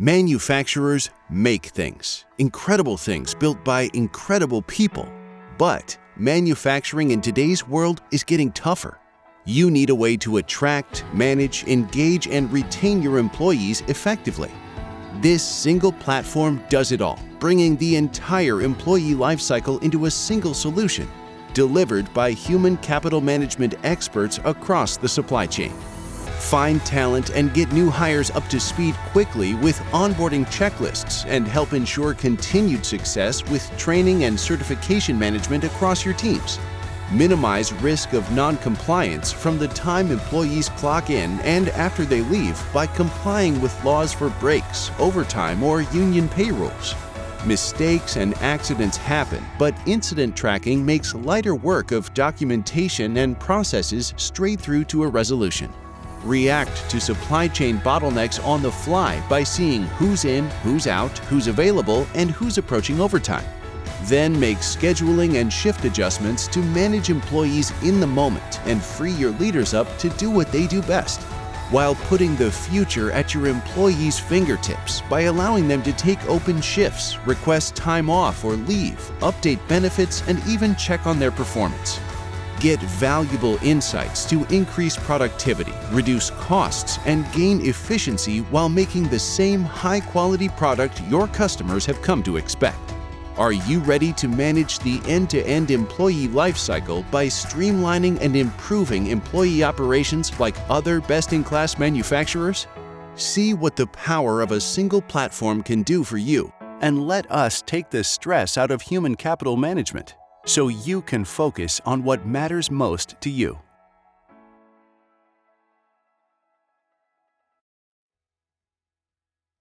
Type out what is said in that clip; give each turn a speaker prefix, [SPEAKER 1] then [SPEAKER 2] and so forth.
[SPEAKER 1] Manufacturers make things, incredible things built by incredible people. But manufacturing in today's world is getting tougher. You need a way to attract, manage, engage, and retain your employees effectively. This single platform does it all, bringing the entire employee lifecycle into a single solution, delivered by human capital management experts across the supply chain. Find talent and get new hires up to speed quickly with onboarding checklists and help ensure continued success with training and certification management across your teams. Minimize risk of non-compliance from the time employees clock in and after they leave by complying with laws for breaks, overtime, or union pay rules. Mistakes and accidents happen, but incident tracking makes lighter work of documentation and processes straight through to a resolution. React to supply chain bottlenecks on the fly by seeing who's in, who's out, who's available, and who's approaching overtime. Then make scheduling and shift adjustments to manage employees in the moment and free your leaders up to do what they do best, while putting the future at your employees' fingertips by allowing them to take open shifts, request time off or leave, update benefits, and even check on their performance. Get valuable insights to increase productivity, reduce costs, and gain efficiency while making the same high-quality product your customers have come to expect. Are you ready to manage the end-to-end employee lifecycle by streamlining and improving employee operations like other best-in-class manufacturers? See what the power of a single platform can do for you, and let us take the stress out of human capital management, so you can focus on what matters most to you.